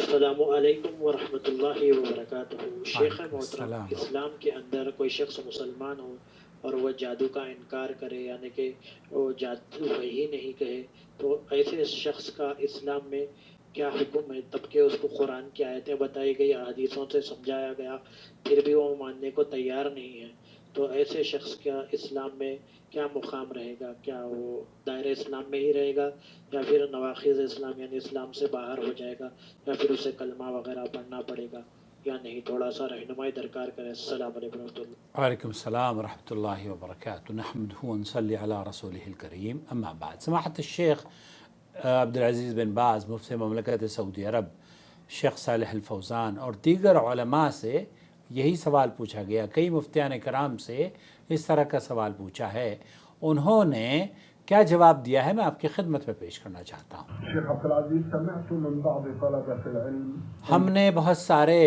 السلام علیکم ورحمۃ اللہ وبرکاتہ۔ شیخ محترم، اسلام کے اندر کوئی شخص مسلمان ہو اور وہ جادو کا انکار کرے، یعنی کہ وہ جادو ہی نہیں کہے، تو ایسے شخص کا اسلام میں کیا حکم ہے؟ تب کہ اس کو قرآن کی آیتیں بتائی گئی، احادیثوں سے سمجھایا گیا، پھر بھی وہ ماننے کو تیار نہیں ہے، تو ایسے شخص کا اسلام میں کیا مقام رہے گا؟ کیا وہ دائرہ اسلام میں ہی رہے گا یا پھر نواقض اسلام یعنی اسلام سے باہر ہو جائے گا، یا پھر اسے کلمہ وغیرہ پڑھنا پڑے گا یا نہیں؟ تھوڑا سا رہنمائی درکار کریں۔ السلام علیکم ورحمۃ اللہ۔ وعلیکم السلام ورحمۃ اللہ وبرکاتہ۔ نحمدہ ونصلی علی رسولہ الکریم، اما بعد۔ سماحت الشیخ عبدالعزیز بن باز مفتی مملکت سعودی عرب، شیخ صالح الفوزان اور دیگر علماء سے یہی سوال پوچھا گیا، کئی مفتیان کرام سے اس طرح کا سوال پوچھا ہے، انہوں نے کیا جواب دیا ہے میں آپ کی خدمت میں پیش کرنا چاہتا ہوں۔ شیخ عبدالعزیز، سمعت من بعض طلبة العلم، ہم نے بہت سارے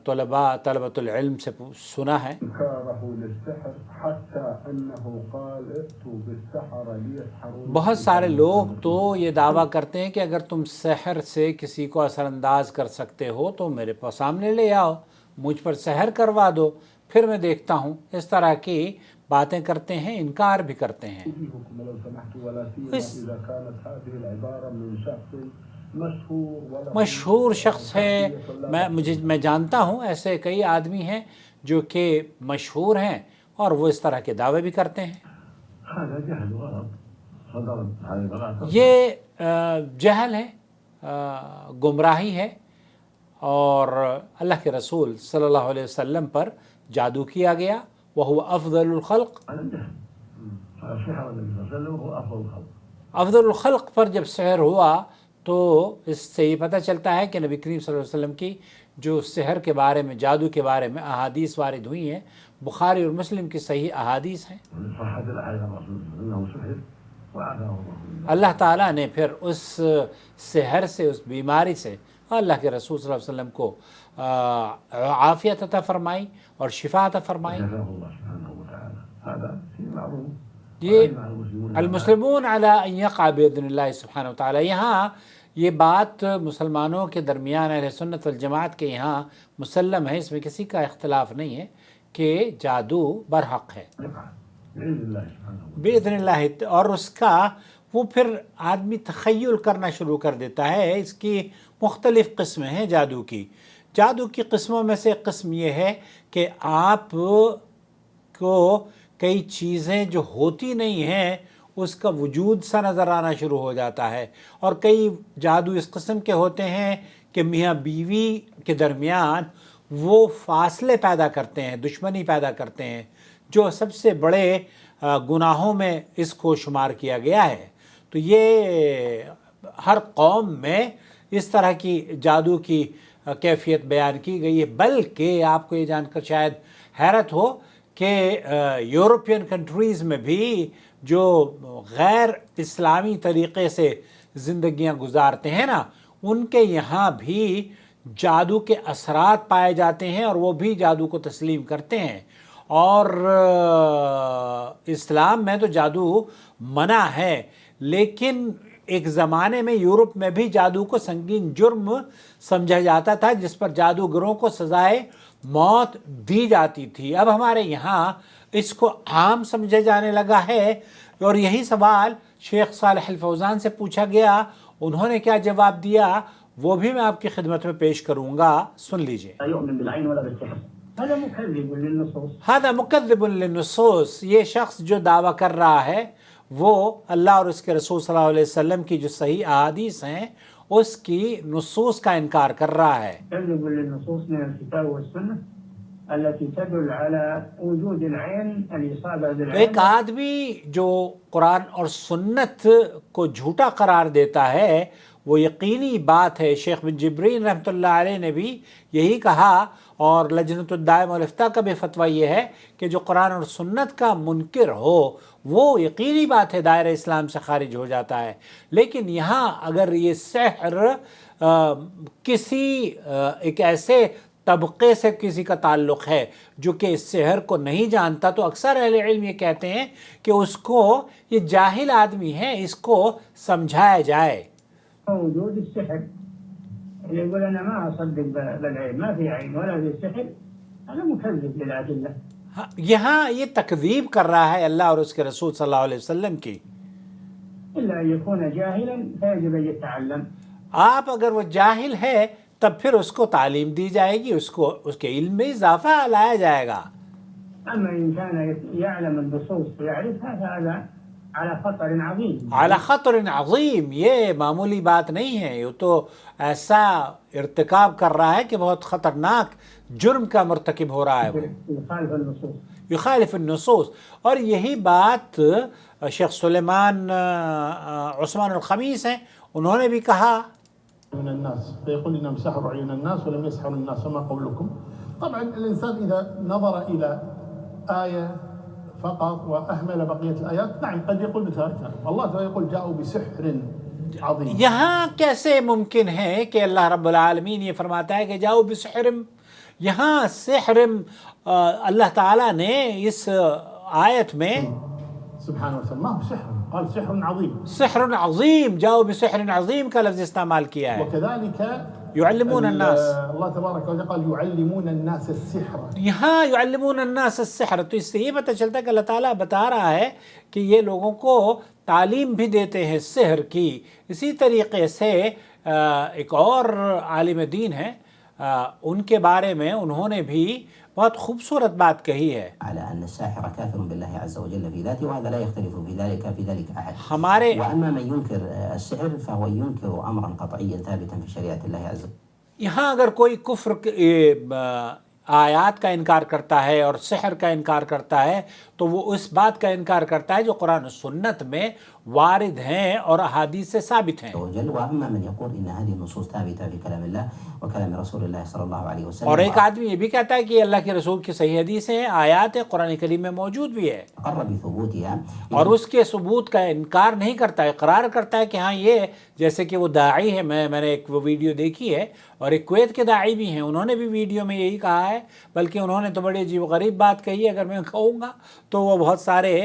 طلبۃ العلم سے سنا ہے انكاره للسحر حتى انه قال ائتوا بالسحرة ليسحرون. بہت سارے لوگ تو یہ دعویٰ کرتے ہیں کہ اگر تم سحر سے کسی کو اثر انداز کر سکتے ہو تو میرے پاس سامنے لے آؤ، مجھ پر سحر کروا دو، پھر میں دیکھتا ہوں۔ اس طرح کی باتیں کرتے ہیں، انکار بھی کرتے ہیں۔ أوجيهكم لو سمحت، ولا سيما إذا كانت هذه العبارة من شخص مشهور وله مشہور شخص ہے، میں جانتا ہوں ایسے کئی آدمی ہیں جو کہ مشہور ہیں اور وہ اس طرح کے دعوے بھی کرتے ہیں۔ هذا جهل وغلط صدر هذه الغلط. یہ جہل ہے، گمراہی ہے، اور اللہ کے رسول صلی اللہ علیہ وسلم پر جادو کیا گیا، وہو افضل الخلق۔ على الجهل. السحر النبي صلى الله عليه وسلم هو أفضل الخلق. افضل الخلق پر جب سحر ہوا تو اس سے یہ پتہ چلتا ہے کہ نبی کریم صلی اللہ علیہ وسلم کی جو سحر کے بارے میں، جادو کے بارے میں احادیث وارد ہوئی ہیں، بخاری اور مسلم کی صحیح احادیث ہیں۔ ومن صحة الأحاديث عن الرسول أنه سحر وعافاه الله. اللہ تعالیٰ نے پھر اس سحر سے، اس بیماری سے اللہ کے رسول صلی اللہ علیہ وسلم کو عافیت عطا فرمائی اور شفا عطا فرمائی۔ جزاه الله سبحانه وتعالى. هذا شيء معروف. یہ وأجمع المسلمون المسلمون علی ان یقع باذن اللہ سبحانہ وتعالی، یہاں یہ بات مسلمانوں کے درمیان اہل سنت والجماعت کے یہاں مسلم ہے، اس میں کسی کا اختلاف نہیں ہے کہ جادو برحق ہے بإذن الله سبحانه وتعالى. باذن اللہ، اور اس کا وہ پھر آدمی تخیل کرنا شروع کر دیتا ہے۔ اس کی مختلف قسمیں ہیں جادو کی۔ جادو کی قسموں میں سے ایک قسم یہ ہے کہ آپ کو کئی چیزیں جو ہوتی نہیں ہیں اس کا وجود سا نظر آنا شروع ہو جاتا ہے، اور کئی جادو اس قسم کے ہوتے ہیں کہ میاں بیوی کے درمیان وہ فاصلے پیدا کرتے ہیں، دشمنی پیدا کرتے ہیں، جو سب سے بڑے گناہوں میں اس کو شمار کیا گیا ہے۔ تو یہ ہر قوم میں اس طرح کی جادو کی کیفیت بیان کی گئی ہے، بلکہ آپ کو یہ جان کر شاید حیرت ہو کہ یورپین کنٹریز میں بھی جو غیر اسلامی طریقے سے زندگیاں گزارتے ہیں نا، ان کے یہاں بھی جادو کے اثرات پائے جاتے ہیں اور وہ بھی جادو کو تسلیم کرتے ہیں۔ اور اسلام میں تو جادو منع ہے، لیکن ایک زمانے میں یورپ میں بھی جادو کو سنگین جرم سمجھا جاتا تھا، جس پر جادوگروں کو سزائے موت دی جاتی تھی۔ اب ہمارے یہاں اس کو عام سمجھا جانے لگا ہے، اور یہی سوال شیخ صالح الفوزان سے پوچھا گیا، انہوں نے کیا جواب دیا وہ بھی میں آپ کی خدمت میں پیش کروں گا، سن لیجئے۔ لا يؤمن بالعين ولا بالسحر، هذا مكذب للنصوص. هذا مکذب للنصوص، یہ شخص جو دعویٰ کر رہا ہے وہ اللہ اور اس کے رسول صلی اللہ علیہ وسلم کی جو صحیح احادیث ہیں اس کی نصوص کا انکار کر رہا ہے۔ كذب للنصوص من الكتاب والسنة التي تدل على وجود العين، الإصابة بالعين. ایک آدمی جو قرآن اور سنت کو جھوٹا قرار دیتا ہے، وہ یقینی بات ہے، شیخ بن جبرین رحمۃ اللہ علیہ نے بھی یہی کہا، اور لجنۃ الدائمہ والافتاء کا بھی فتویٰ یہ ہے کہ جو قرآن اور سنت کا منکر ہو وہ یقینی بات ہے دائرہ اسلام سے خارج ہو جاتا ہے۔ لیکن یہاں اگر یہ سحر کسی ایک ایسے طبقے سے کسی کا تعلق ہے جو کہ اس سحر کو نہیں جانتا، تو اکثر اہل علم یہ کہتے ہیں کہ اس کو، یہ جاہل آدمی ہے، اس کو سمجھایا جائے۔ وجود السحر اللي يقول أنا ما أصدق بالعين، ما في عين ولا في سحر، هذا مكذب بالأدلة. یہاں یہ تکذیب کر رہا ہے اللہ اور اس کے رسول صلی اللہ علیہ وسلم کی. إلا أن يكون جاهلا فيجب أن يتعلم. آپ اگر وہ جاہل ہے تب پھر اس کو تعلیم دی جائے گی، اس کو اس کے علم میں اضافہ لایا جائے گا. أما إن كان يعلم النصوص ويعرفها فهذا على خطر عظيم. اعلی خطر عظیم، یہ معمولی بات نہیں ہے، یہ تو ایسا ارتکاب کر رہا ہے کہ بہت خطرناک جرم کا مرتکب ہو رہا ہے وہ. يخالف النصوص. یخالف النصوص. اور یہی بات شیخ سلیمان عثمان الخمیس ہیں، انہوں نے بھی کہا من الناس فيقول إنهم سحروا عيون الناس ولم يسحروا الناس فما قولكم. طبعا الإنسان إذا نظر إلى آية فقط وأهمل بقية الآيات نعم قد يقول مثل هذا. الله تعالى يقول جاءوا بسحر عظيم. یہاں کیسے ممکن ہے کہ اللہ رب العالمین یہ فرماتا ہے کہ جاؤ بسحرم، یہاں سحرم اللہ تعالیٰ نے اس آیت میں سبحانه وتعالى ما هو سحر، قال سحر عظيم. سحر عظیم، جاؤ بسحر عظیم کا لفظ استعمال کیا ہے. وكذلك يعلمون الناس، الله تبارك وتعالى قال يعلمون الناس السحر. یہاں يعلمون الناس السحر، تو اس سے یہ پتہ چلتا ہے کہ اللہ تعالیٰ بتا رہا ہے کہ یہ لوگوں کو تعلیم بھی دیتے ہیں سحر کی. اسی طریقے سے ایک اور عالم دین ہے، ان کے بارے میں انہوں نے بھی بہت خوبصورت بات کہی ہے. على أن الساحر كافر بالله عز وجل في ذاته وهذا لا يختلف في ذلك أحد. ہمارے وأما من ينكر السحر فهو ينكر أمرا قطعيا ثابتا في شريعة الله عز وجل. یہاں اگر کوئی کفر آیات کا انکار کرتا ہے اور سحر کا انکار کرتا ہے تو وہ اس بات کا انکار کرتا ہے جو قرآن و سنت میں وارد ہیں اور احادیث سے ثابت ہیں. وأما من يقول إن هذه النصوص ثابتة في كلام الله وكلام رسول الله صلى الله عليه وسلم. اور ایک آدمی یہ بھی کہتا ہے کہ اللہ کے رسول کی صحیح حدیثیں ہیں، آیات ہیں، قرآن کریم میں موجود بھی ہے، أقر بثبوتها. اور اس کے ثبوت کا انکار نہیں کرتا ہے، اقرار کرتا ہے کہ ہاں یہ، جیسے کہ وہ داعی ہے، میں نے ایک وہ ویڈیو دیکھی ہے، اور ایک کویت کے داعی بھی ہیں، انہوں نے بھی ویڈیو میں یہی کہا ہے، بلکہ انہوں نے تو بڑی عجیب و غریب بات کہی ہے، اگر میں کہوں گا تو وہ بہت سارے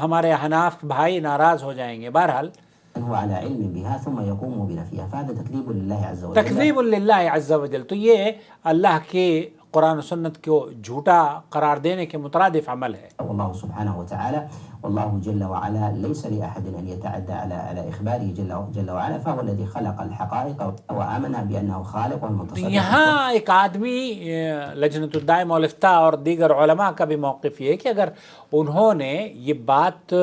ہمارے حناف بھائی ناراض ہو جائیں گے. بہرحال هو على علم بها ثم يقوم بنفيها فهذا تكذيب لله عز وجل. تکذیب للہ عز وجل، تو یہ اللہ کے قرآن و سنت کو جھوٹا قرار دینے کے مترادف عمل ہے. والله سبحانه وتعالى والله جل وعلا ليس لأحد أن يتعدى على إخباره جل وعلا فهو الذي خلق الحقائق وآمن بأنه خالق والمتصرف. یہاں ایک آدمی لجنۃ الدائمہ والافتاء اور دیگر علماء کا بھی موقف یہ ہے کہ اگر انہوں نے یہ بات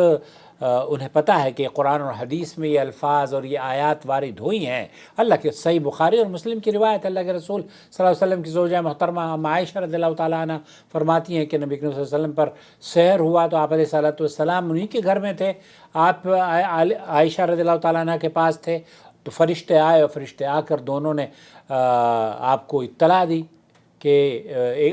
انہیں پتہ ہے کہ قرآن اور حدیث میں یہ الفاظ اور یہ آیات وارد ہوئی ہیں، اللہ کے صحیح بخاری اور مسلم کی روایت، اللہ کے رسول صلی اللہ علیہ وسلم کی زوجہ محترمہ عائشہ رضی اللہ تعالیٰ عنہ فرماتی ہیں کہ نبی کریم صلی اللہ علیہ وسلم پر سحر ہوا تو آپ علیہ الصلوۃ والسلام انہی کے گھر میں تھے، آپ عائشہ رضی اللہ تعالیٰ عنہ کے پاس تھے، تو فرشتے آئے اور فرشتے آ کر دونوں نے آپ کو اطلاع دی کہ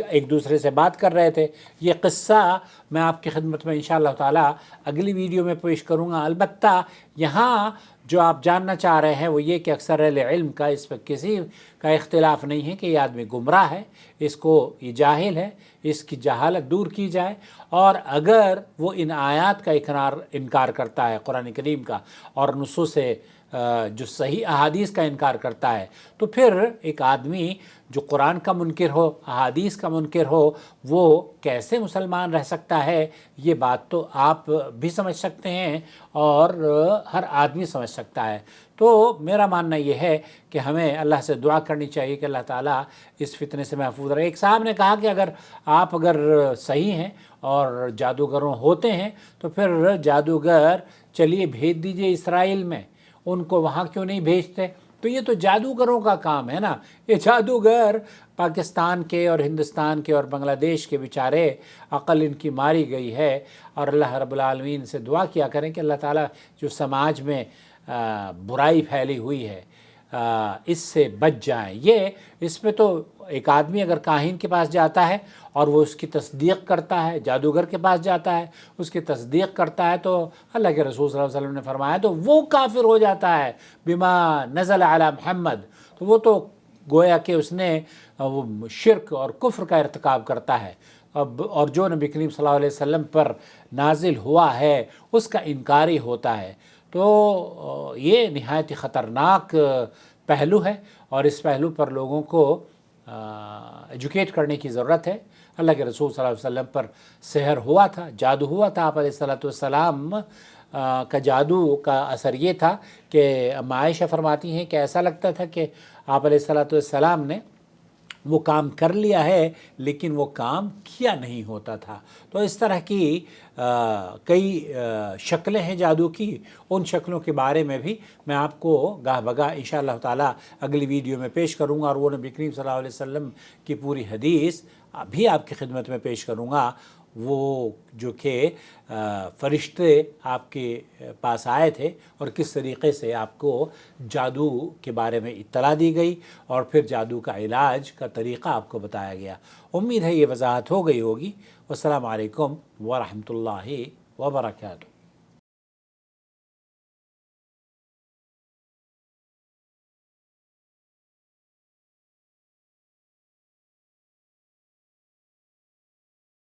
ایک دوسرے سے بات کر رہے تھے. یہ قصہ میں آپ کی خدمت میں انشاءاللہ تعالیٰ اگلی ویڈیو میں پیش کروں گا. البتہ یہاں جو آپ جاننا چاہ رہے ہیں وہ یہ کہ اکثر اہل علم کا اس پہ کسی کا اختلاف نہیں ہے کہ یہ آدمی گمراہ ہے، اس کو یہ جاہل ہے، اس کی جہالت دور کی جائے، اور اگر وہ ان آیات کا انکار کرتا ہے قرآن کریم کا اور نصوص جو صحیح احادیث کا انکار کرتا ہے، تو پھر ایک آدمی جو قرآن کا منکر ہو، احادیث کا منکر ہو، وہ کیسے مسلمان رہ سکتا ہے؟ یہ بات تو آپ بھی سمجھ سکتے ہیں اور ہر آدمی سمجھ سکتا ہے. تو میرا ماننا یہ ہے کہ ہمیں اللہ سے دعا کرنی چاہیے کہ اللہ تعالیٰ اس فتنے سے محفوظ رہے. ایک صاحب نے کہا کہ اگر صحیح ہیں اور جادوگروں ہوتے ہیں تو پھر جادوگر چلیے بھیج دیجئے اسرائیل میں، ان کو وہاں کیوں نہیں بھیجتے؟ تو یہ تو جادوگروں کا کام ہے نا. یہ جادوگر پاکستان کے اور ہندوستان کے اور بنگلہ دیش کے بیچارے عقل ان کی ماری گئی ہے. اور اللہ رب العالمین سے دعا کیا کریں کہ اللہ تعالیٰ جو سماج میں برائی پھیلی ہوئی ہے اس سے بچ جائیں. اس میں تو ایک آدمی اگر کاہن کے پاس جاتا ہے اور وہ اس کی تصدیق کرتا ہے، جادوگر کے پاس جاتا ہے اس کی تصدیق کرتا ہے، تو اللہ کے رسول صلی اللہ علیہ وسلم نے فرمایا تو وہ کافر ہو جاتا ہے بما نزل علی محمد. تو وہ تو گویا کہ اس نے شرک اور کفر کا ارتکاب کرتا ہے، اور جو نبی کریم صلی اللہ علیہ وسلم پر نازل ہوا ہے اس کا انکاری ہوتا ہے. تو یہ نہایت خطرناک پہلو ہے اور اس پہلو پر لوگوں کو ایجوکیٹ کرنے کی ضرورت ہے۔ اللہ کے رسول صلی اللہ علیہ وسلم پر سحر ہوا تھا، جادو ہوا تھا۔ آپ علیہ السلام کا جادو کا اثر یہ تھا کہ عائشہ فرماتی ہیں کہ ایسا لگتا تھا کہ آپ علیہ السلام نے وہ کام کر لیا ہے لیکن وہ کام کیا نہیں ہوتا تھا۔ تو اس طرح کی کئی شکلیں ہیں جادو کی، ان شکلوں کے بارے میں بھی میں آپ کو گاہ بگاہ انشاءاللہ تعالی اگلی ویڈیو میں پیش کروں گا، اور وہ نبی کریم صلی اللہ علیہ وسلم کی پوری حدیث بھی آپ کی خدمت میں پیش کروں گا، وہ جو کہ فرشتے آپ کے پاس آئے تھے اور کس طریقے سے آپ کو جادو کے بارے میں اطلاع دی گئی اور پھر جادو کا علاج کا طریقہ آپ کو بتایا گیا۔ امید ہے یہ وضاحت ہو گئی ہوگی۔ والسلام علیکم ورحمۃ اللہ وبرکاتہ۔